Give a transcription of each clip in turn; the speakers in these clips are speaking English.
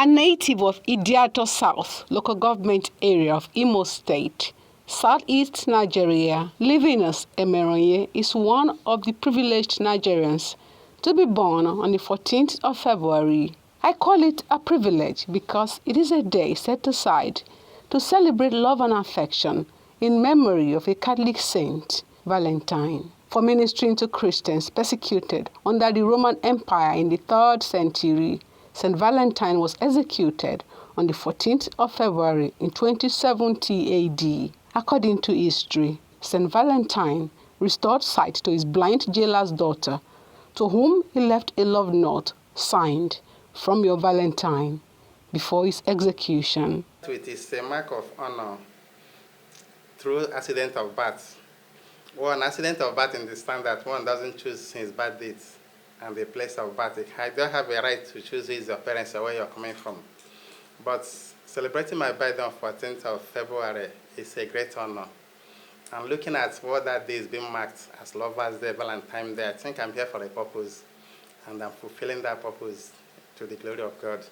A native of Idiato South, local government area of Imo State, Southeast Nigeria, LIVINUS Emereonye is one of the privileged Nigerians to be born on the 14th of February. I call it a privilege because it is a day set aside to celebrate love and affection in memory of a Catholic saint, Valentine. For ministering to Christians persecuted under the Roman Empire in the 3rd century, St. Valentine was executed on the 14th of February in 2070 AD. According to history, St. Valentine restored sight to his blind jailer's daughter, to whom he left a love note signed, "From your Valentine," before his execution. It is a mark of honor through accident of birth. Well, an accident of birth understands that one doesn't choose his birth date and the place of birth. I don't have a right to choose who is your parents or where you're coming from. But celebrating my birthday on 14th of February is a great honor. I'm looking at what that day is being marked as Lovers' Day, Valentine's Day. I think I'm here for a purpose, and I'm fulfilling that purpose to the glory of God.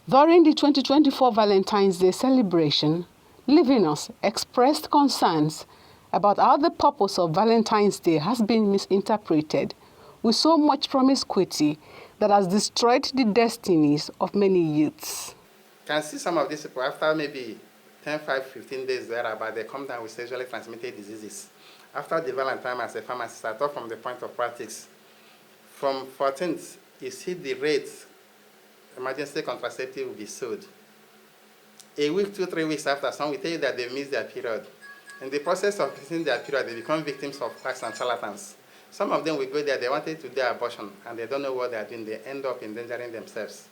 During the 2024 Valentine's Day celebration, LIVINUS expressed concerns about how the purpose of Valentine's Day has been misinterpreted with so much promiscuity that has destroyed the destinies of many youths. You can see some of these people after maybe 10, 5, 15 days thereabout, they come down with sexually transmitted diseases. After the Valentine, as a pharmacist, I thought from the point of practice, from 14th, you see the rate emergency contraceptive will be sold. A week, 2, 3 weeks after, some will tell you that they missed their period. In the process of missing their period, they become victims of quacks and charlatans. Some of them will go there, they wanted to do abortion, and they don't know what they are doing. They end up endangering themselves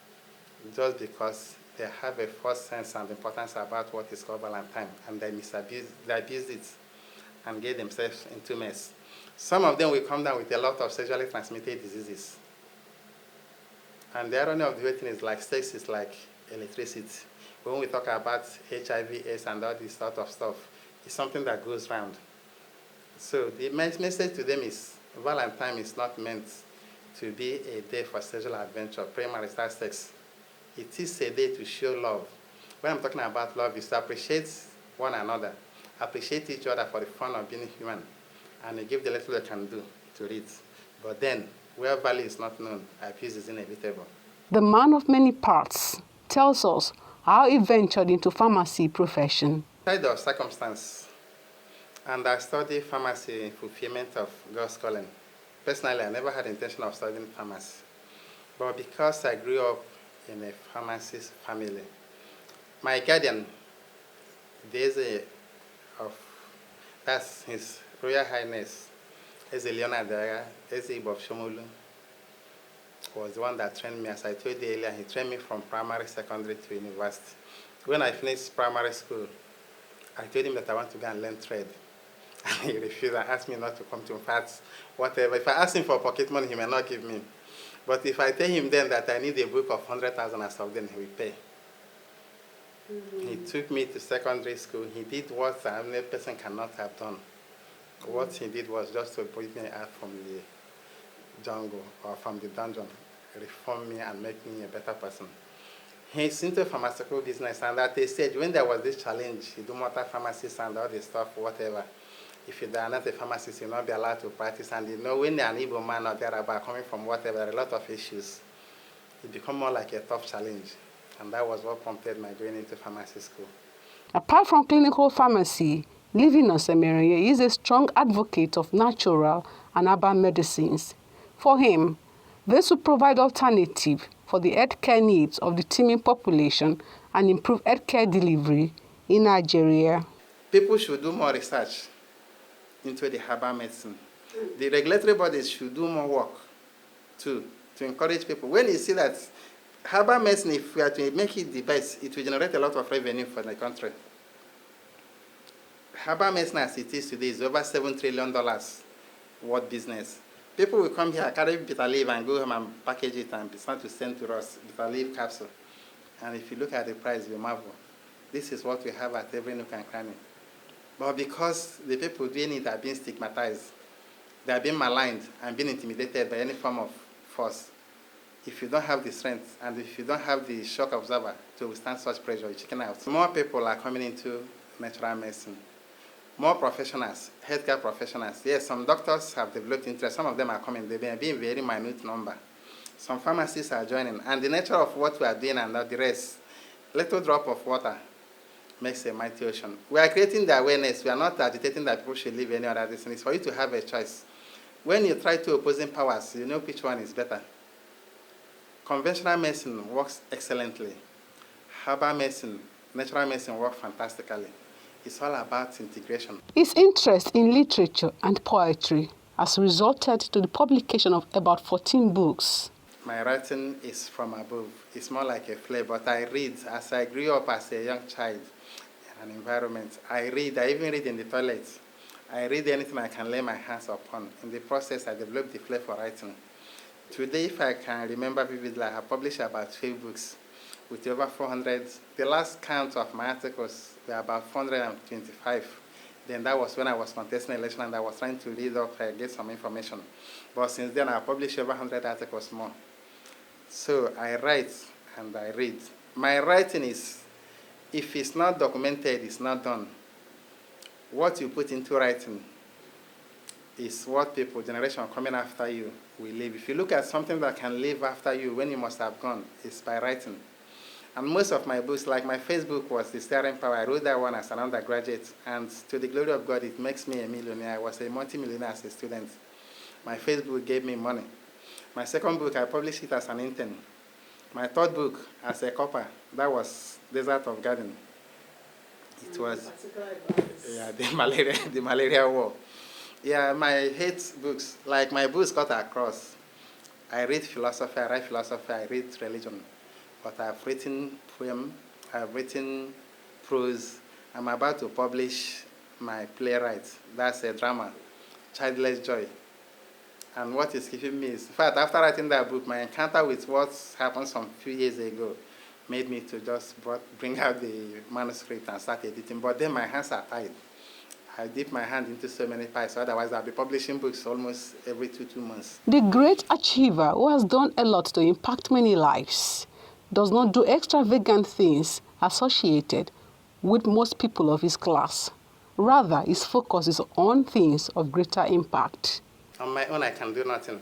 just because they have a false sense and importance about what is called Valentine, and they abuse it and get themselves into mess. Some of them will come down with a lot of sexually transmitted diseases. And the irony of the whole thing is like sex is like electricity. When we talk about HIV, AIDS, and all this sort of stuff, it's something that goes round. So the message to them is Valentine is not meant to be a day for sexual adventure, premarital sex. It is a day to show love. When I'm talking about love, is to appreciate one another, appreciate each other for the fun of being human, and you give the little they can do to it. But then, where value is not known, abuse is inevitable. The man of many parts tells us how he ventured into pharmacy profession. Side of circumstance, and I studied pharmacy in fulfillment of God's calling. Personally, I never had the intention of studying pharmacy. But because I grew up in a pharmacist family, my guardian, that's His Royal Highness, Emereonye, of Shomolu, was the one that trained me. As I told you earlier, he trained me from primary, secondary to university. When I finished primary school, I told him that I want to go and learn trade. And he refused and asked me not to come to fats, whatever. If I ask him for pocket money, he may not give me. But if I tell him then that I need a book of 100,000 or something, he will pay. He took me to secondary school. He did what a person cannot have done. What he did was just to bring me out from the jungle or from the dungeon, reform me and make me a better person. He's into pharmaceutical business, and at a stage, when there was this challenge, you do motor pharmacists and all this stuff, whatever. If you are not a pharmacist, you'll not be allowed to practice. And you know, when you're an Igbo man or thereabout coming from whatever, there are a lot of issues. It becomes more like a tough challenge. And that was what prompted my going into pharmacy school. Apart from clinical pharmacy, LIVINUS Emereonye is a strong advocate of natural and herbal medicines. For him, this will provide alternative for the healthcare needs of the teeming population and improve healthcare delivery in Nigeria. People should do more research into the herbal medicine. The regulatory bodies should do more work too, to encourage people. When you see that herbal medicine, if we are to make it the best, it will generate a lot of revenue for the country. Herbal medicine as it is today is over $7 trillion worth business. People will come here, carry bitter leaf and go home and package it and start to send to us bitter leaf capsule. And if you look at the price, you marvel. This is what we have at every nook and cranny. But because the people doing it are being stigmatized, they are being maligned and being intimidated by any form of force, if you don't have the strength and if you don't have the shock absorber to withstand such pressure, you chicken out. More people are coming into natural medicine. More professionals, healthcare professionals. Yes, some doctors have developed interest. Some of them are coming. They may be in very minute number. Some pharmacists are joining. And the nature of what we are doing and not the rest, little drop of water makes a mighty ocean. We are creating the awareness. We are not agitating that people should live any other destiny. It's for you to have a choice. When you try two opposing powers, you know which one is better. Conventional medicine works excellently. Herbal medicine, natural medicine work fantastically. It's all about integration. His interest in literature and poetry has resulted to the publication of about 14 books. My writing is from above. It's more like a play, but I read. As I grew up as a young child in an environment, I read. I even read in the toilet. I read anything I can lay my hands upon. In the process, I developed the flair for writing. Today, if I can remember vividly, I have published about 12 books with over 400. The last count of my articles were about 425. Then that was when I was contesting election and I was trying to read up, get some information. But since then, I published over 100 articles more. So I write and I read. My writing is, if it's not documented, it's not done. What you put into writing is what people, generation coming after you, will live. If you look at something that can live after you when you must have gone, it's by writing. And most of my books, like my first book was The Steering Power. I wrote that one as an undergraduate, and to the glory of God, it makes me a millionaire. I was a multi-millionaire as a student. My first book gave me money. My second book, I published it as an intern. My third book, as a copper, that was Desert of Garden. It was the malaria war. Yeah, my hate books, like my books cut across. I read philosophy, I write philosophy, I read religion. But I've written poem, I've written prose. I'm about to publish my playwright. That's a drama, Childless Joy. And what is keeping me is, in fact, after writing that book, my encounter with what happened some few years ago made me to just bring out the manuscript and start editing. But then my hands are tied. I dip my hand into so many pies, otherwise I'll be publishing books almost every 2 months. The great achiever who has done a lot to impact many lives does not do extravagant things associated with most people of his class. Rather, his focus is on things of greater impact. On my own, I can do nothing,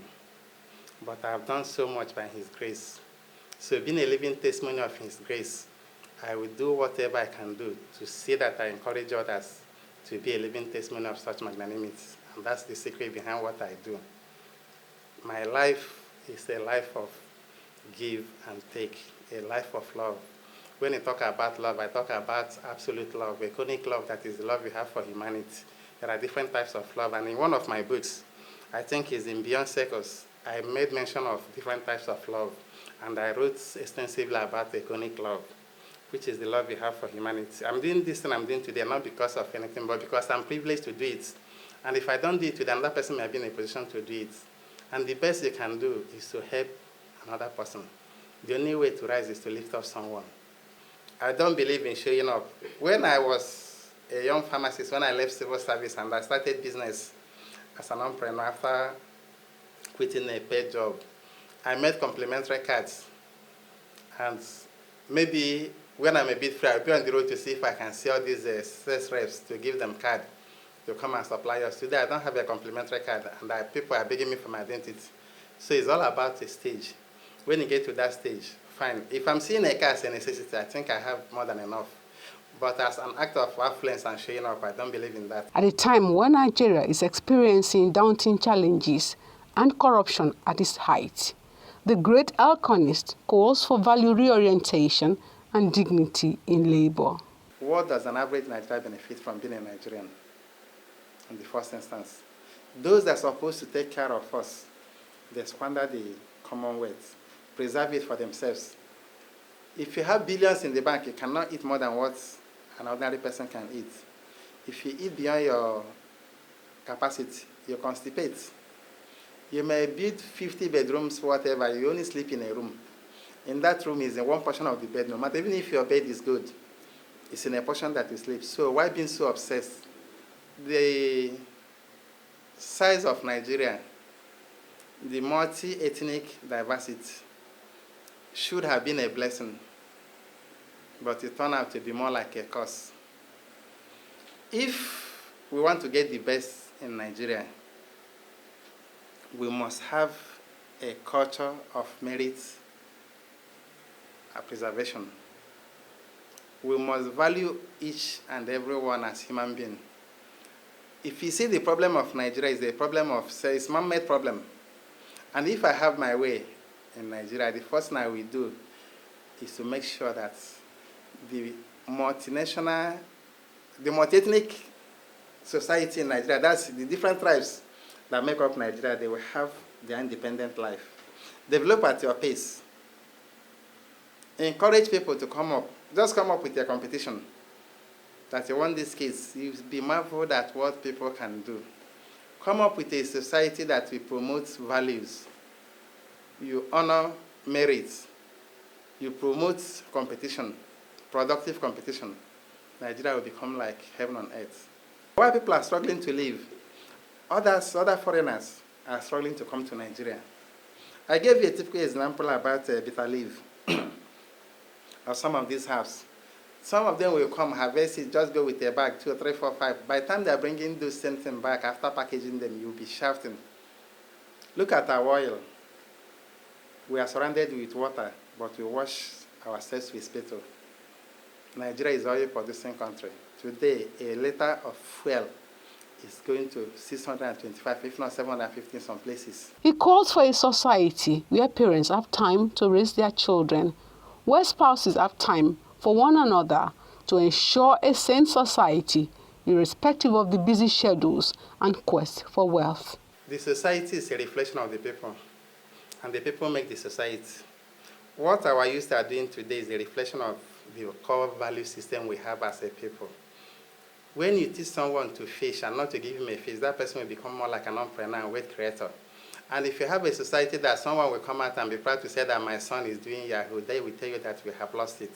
but I have done so much by his grace. So being a living testimony of his grace, I will do whatever I can do to see that I encourage others to be a living testimony of such magnanimity. And that's the secret behind what I do. My life is a life of give and take, a life of love. When I talk about love, I talk about absolute love, iconic love, that is the love we have for humanity. There are different types of love, and in one of my books, I think it's in Beyond Circles, I made mention of different types of love, and I wrote extensively about iconic love, which is the love we have for humanity. I'm doing this thing I'm doing today, not because of anything, but because I'm privileged to do it. And if I don't do it today, another person may be in a position to do it. And the best you can do is to help another person. The only way to rise is to lift up someone. I don't believe in showing up. When I was a young pharmacist, when I left civil service and I started business as an entrepreneur after quitting a paid job, I made complimentary cards. And maybe when I'm a bit free, I'll be on the road to see if I can see all these sales reps to give them card to come and supply us. Today, I don't have a complimentary card, and people are begging me for my identity. So it's all about a stage. When you get to that stage, fine. If I'm seeing a car as a necessity, I think I have more than enough. But as an act of affluence and showing up, I don't believe in that. At a time when Nigeria is experiencing daunting challenges and corruption at its height, the great Elconist calls for value reorientation and dignity in labor. What does an average Nigerian benefit from being a Nigerian in the first instance? Those that are supposed to take care of us, they squander the commonwealth, preserve it for themselves. If you have billions in the bank, you cannot eat more than what an ordinary person can eat. If you eat beyond your capacity, you constipate. You may build 50 bedrooms, whatever, you only sleep in a room. In that room is in one portion of the bed, no matter even if your bed is good, it's in a portion that you sleep. So why being so obsessed? The size of Nigeria, the multi-ethnic diversity, should have been a blessing, but it turned out to be more like a curse. If we want to get the best in Nigeria, we must have a culture of merit preservation. We must value each and everyone as human beings. If you see the problem of Nigeria is a problem of, say, it's man-made problem. And if I have my way in Nigeria, the first thing I will do is to make sure that the multinational, the multi-ethnic society in Nigeria, that's the different tribes that make up Nigeria, they will have their independent life. Develop at your pace. Encourage people to come up. Just come up with your competition. That you want these kids, you'll be marveled at what people can do. Come up with a society that will promote values. You honor merit. You promote competition, productive competition. Nigeria will become like heaven on earth. Why people are struggling to live, other foreigners are struggling to come to Nigeria. I gave you a typical example about bitter leaf of some of these herbs. Some of them will come, harvest it, just go with a bag, 2, 3, 4, 5. By the time they're bringing those same thing back, after packaging them, you'll be shouting. Look at our oil. We are surrounded with water, but we wash ourselves with spittle. Nigeria is an oil-producing country. Today, a liter of fuel is going to 625, if not 750 in some places. He calls for a society where parents have time to raise their children, where spouses have time for one another, to ensure a sane society, irrespective of the busy schedules and quest for wealth. The society is a reflection of the people, and the people make the society. What our youth are doing today is a reflection of the core value system we have as a people. When you teach someone to fish and not to give him a fish, that person will become more like an entrepreneur and wealth creator. And if you have a society that someone will come out and be proud to say that my son is doing Yahoo, they will tell you that we have lost it.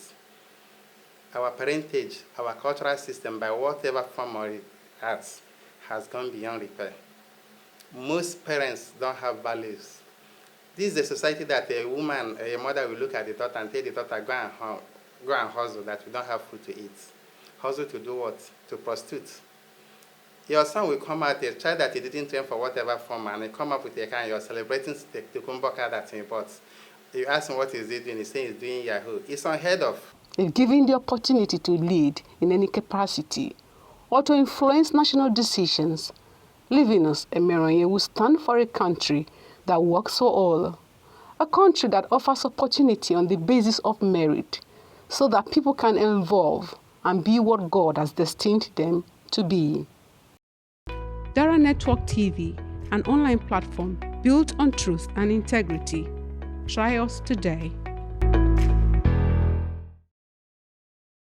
Our parentage, our cultural system, by whatever form or arts, has gone beyond repair. Most parents don't have values. This is a society that a woman, a mother will look at the daughter and tell the daughter, go and hustle, that we don't have food to eat. Hustle to do what? To prostitute. Your son will come out, a child that he didn't train for whatever form, and he come up with a car, and you're celebrating the Kumbo car that he bought. You ask him what is he doing, he's saying he's doing Yahoo. It's unheard of. If given the opportunity to lead in any capacity or to influence national decisions, LIVINUS Emereonye will stand for a country that works for all, a country that offers opportunity on the basis of merit so that people can evolve and be what God has destined them to be. Dara Network TV, an online platform built on truth and integrity. Try us today.